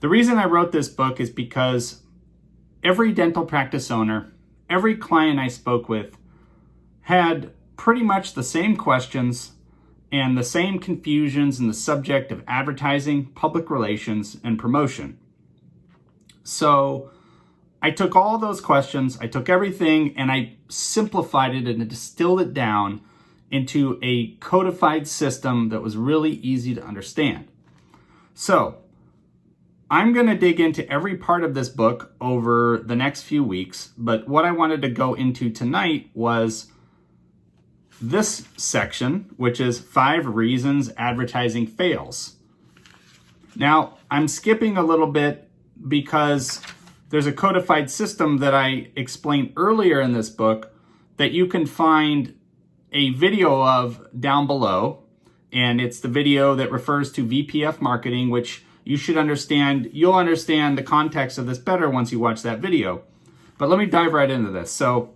The reason I wrote this book is because every dental practice owner, every client I spoke with had pretty much the same questions and the same confusions in the subject of advertising, public relations, and promotion. So I took all those questions, I took everything, and I simplified it and distilled it down into a codified system that was really easy to understand. So I'm going to dig into every part of this book over the next few weeks, but what I wanted to go into tonight was this section, which is 5 reasons advertising fails. Now, I'm skipping a little bit because there's a codified system that I explained earlier in this book that you can find a video of down below, and it's the video that refers to VPF Marketing, which you should understand. You'll understand the context of this better once you watch that video. But let me dive right into this. So,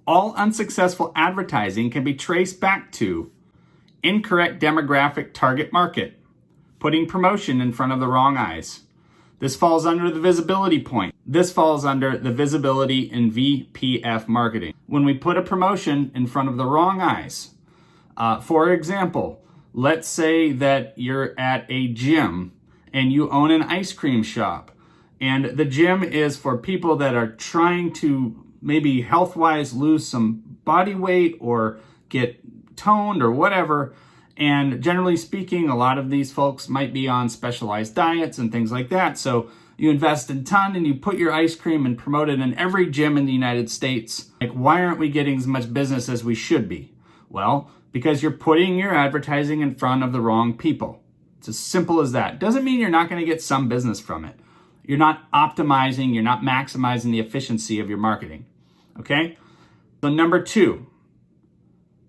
all unsuccessful advertising can be traced back to incorrect demographic target market, putting promotion in front of the wrong eyes. This falls under the visibility point. This falls under the visibility in VPF marketing. When we put a promotion in front of the wrong eyes, for example, let's say that you're at a gym and you own an ice cream shop, and the gym is for people that are trying to maybe health-wise lose some body weight or get toned or whatever. And generally speaking, a lot of these folks might be on specialized diets and things like that. So you invest a ton and you put your ice cream and promote it in every gym in the United States. Like, why aren't we getting as much business as we should be? Well, because you're putting your advertising in front of the wrong people. It's as simple as that. Doesn't mean you're not going to get some business from it. You're not optimizing, you're not maximizing the efficiency of your marketing. Okay? So number 2,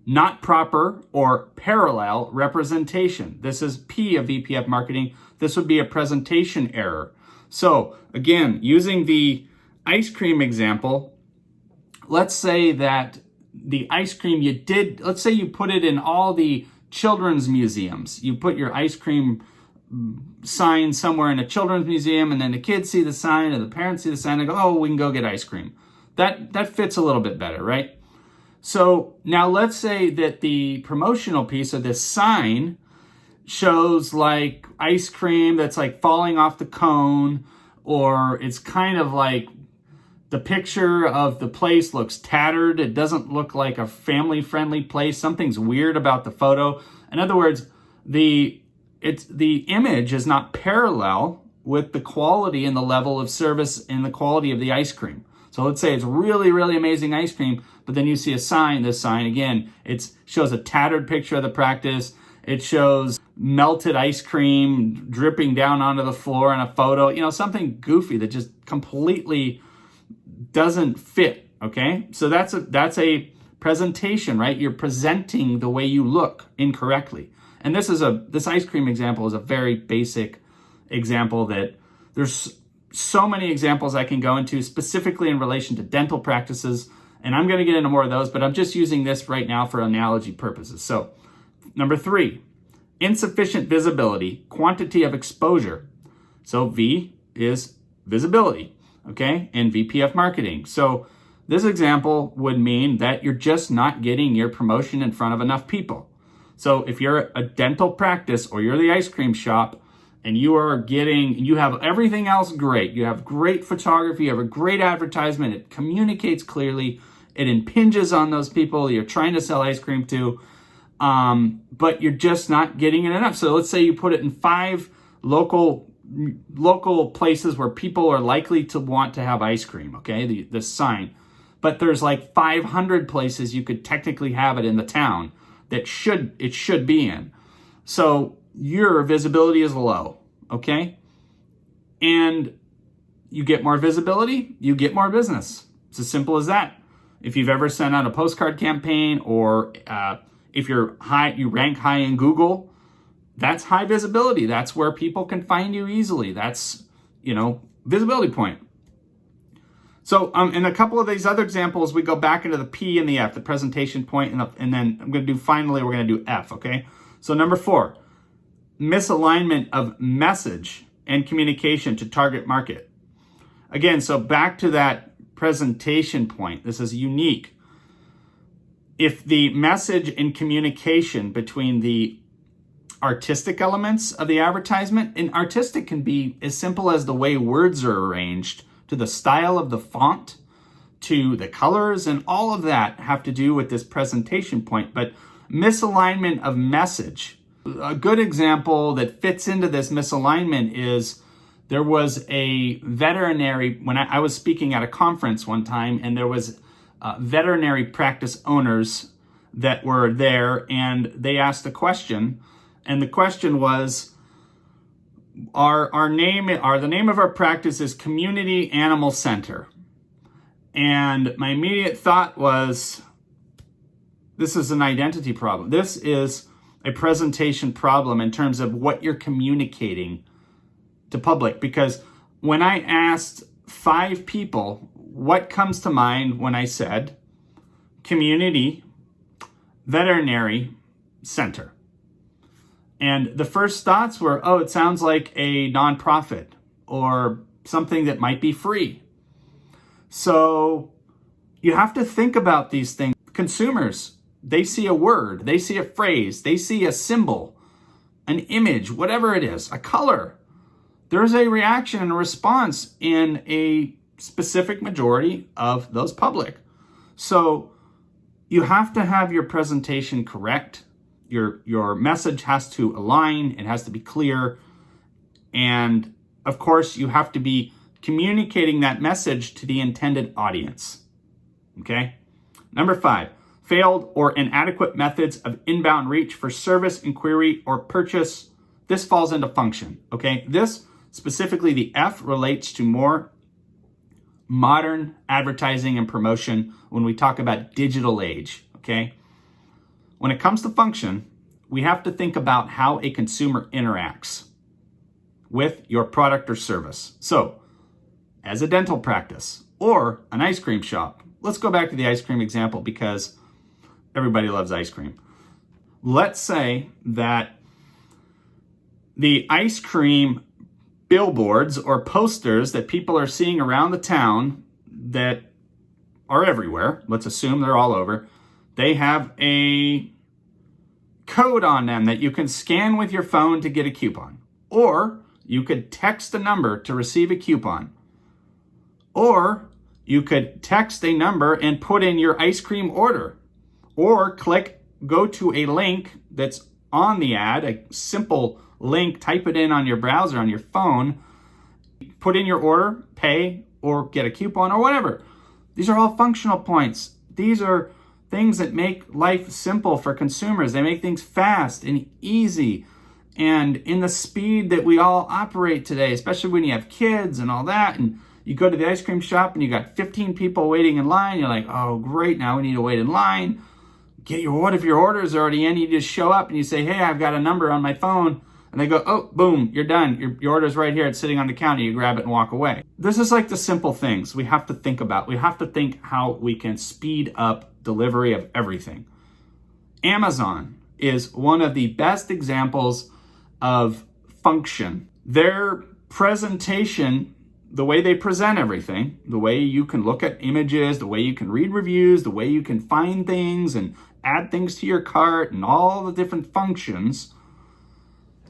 not proper or parallel representation. This is P of VPF marketing. This would be a presentation error. So again, using the ice cream example, let's say that the ice cream let's say you put it in all the children's museums. You put your ice cream sign somewhere in a children's museum, and then the kids see the sign and the parents see the sign and go, oh, we can go get ice cream. That fits a little bit better, right? So now let's say that the promotional piece of this sign shows like ice cream that's like falling off the cone, or it's kind of like the picture of the place looks tattered. It doesn't look like a family-friendly place. Something's weird about the photo. In other words, the image is not parallel with the quality and the level of service and the quality of the ice cream. So let's say it's really, really amazing ice cream, but then you see a sign. This sign, again, it shows a tattered picture of the practice. It shows melted ice cream dripping down onto the floor in a photo. Something goofy that just completely doesn't fit, okay? So that's a presentation, right? You're presenting the way you look incorrectly. And this ice cream example is a very basic example that there's so many examples I can go into specifically in relation to dental practices, and I'm going to get into more of those, but I'm just using this right now for analogy purposes. So, number 3, insufficient visibility, quantity of exposure. So V is visibility, okay, in VPF marketing. So this example would mean that you're just not getting your promotion in front of enough people. So if you're a dental practice or you're the ice cream shop, and you have everything else great. You have great photography, you have a great advertisement, it communicates clearly, it impinges on those people you're trying to sell ice cream to, but you're just not getting it enough. So let's say you put it in 5 local places where people are likely to want to have ice cream, okay, the sign. But there's like 500 places you could technically have it in the town that it should be in. So your visibility is low, okay? And you get more visibility, you get more business. It's as simple as that. If you've ever sent out a postcard campaign, or if you rank high in Google, that's high visibility. That's where people can find you easily. That's, visibility point. So in a couple of these other examples, we go back into the P and the F, the presentation point, and then we're going to do F, okay? So number 4, misalignment of message and communication to target market. Again, so back to that presentation point, this is unique. If the message and communication between the artistic elements of the advertisement, and artistic can be as simple as the way words are arranged, to the style of the font, to the colors, and all of that have to do with this presentation point. But misalignment of message. A good example that fits into this misalignment is there was a veterinary, when I was speaking at a conference one time, and there was veterinary practice owners that were there, and they asked a question, and the question was, the name of our practice is Community Animal Center. And my immediate thought was, this is an identity problem. This is a presentation problem in terms of what you're communicating to public. Because when I asked 5 people, what comes to mind when I said community veterinary center? And the first thoughts were, oh, it sounds like a nonprofit or something that might be free. So you have to think about these things. Consumers, they see a word, they see a phrase, they see a symbol, an image, whatever it is, a color. There's a reaction and a response in a specific majority of those public. So you have to have your presentation correct. Your message has to align, it has to be clear. And of course, you have to be communicating that message to the intended audience. Okay? Number 5, failed or inadequate methods of inbound reach for service, inquiry, or purchase. This falls into function. Okay? This specifically, the F, relates to more modern advertising and promotion when we talk about digital age. Okay? When it comes to function, we have to think about how a consumer interacts with your product or service. So, as a dental practice or an ice cream shop, let's go back to the ice cream example because everybody loves ice cream. Let's say that the ice cream billboards or posters that people are seeing around the town that are everywhere, let's assume they're all over, they have a code on them that you can scan with your phone to get a coupon. Or you could text a number to receive a coupon. Or you could text a number and put in your ice cream order. Or go to a link that's on the ad, a simple link, type it in on your browser, on your phone, put in your order, pay, or get a coupon, or whatever. These are all functional points. These are things that make life simple for consumers. They make things fast and easy. And in the speed that we all operate today, especially when you have kids and all that, and you go to the ice cream shop and you got 15 people waiting in line, you're like, oh, great, now we need to wait in line. What if your order is already in? You just show up and you say, hey, I've got a number on my phone. And they go, oh, boom, you're done. Your order's right here. It's sitting on the counter. You grab it and walk away. This is like the simple things we have to think about. We have to think how we can speed up delivery of everything. Amazon is one of the best examples of function. Their presentation, the way they present everything, the way you can look at images, the way you can read reviews, the way you can find things and add things to your cart and all the different functions,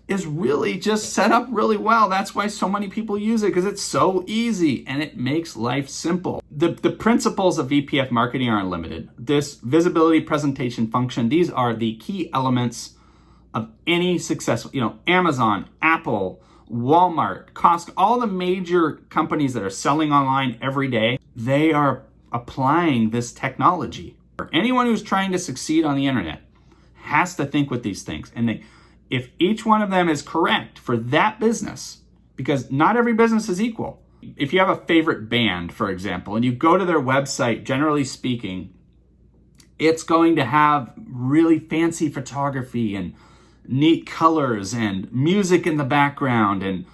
is really just set up really well. That's why so many people use it, because it's so easy and it makes life simple. The principles of VPF marketing are unlimited. This visibility, presentation, function, these are the key elements of any successful, Amazon, Apple, Walmart, Costco, all the major companies that are selling online every day, they are applying this technology. Anyone who's trying to succeed on the internet has to think with these things. And if each one of them is correct for that business, because not every business is equal. If you have a favorite band, for example, and you go to their website, generally speaking, it's going to have really fancy photography and neat colors and music in the background. And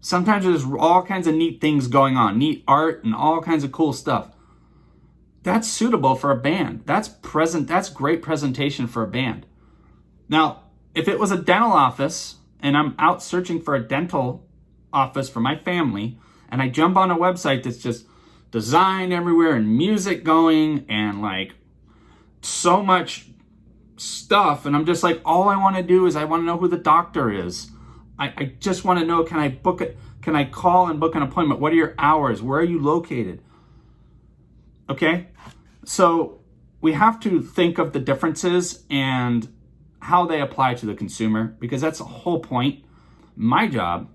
sometimes there's all kinds of neat things going on, neat art and all kinds of cool stuff. That's suitable for a band. That's great presentation for a band. Now, if it was a dental office and I'm out searching for a dental office for my family, and I jump on a website that's just design everywhere and music going and like so much stuff, and I'm just like, all I want to do is I want to know who the doctor is. I just want to know, can I book it? Can I call and book an appointment? What are your hours? Where are you located? Okay, so we have to think of the differences and how they apply to the consumer, because that's the whole point. My job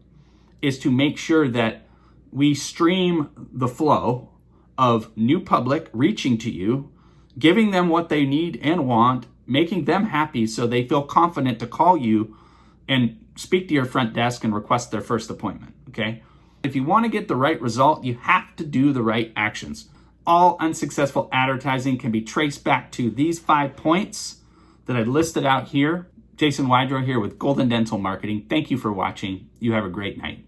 is to make sure that we stream the flow of new public reaching to you, giving them what they need and want, making them happy so they feel confident to call you and speak to your front desk and request their first appointment, okay? If you want to get the right result, you have to do the right actions. All unsuccessful advertising can be traced back to these 5 points that I listed out here. Jason Wydrow here with Golden Dental Marketing. Thank you for watching. You have a great night.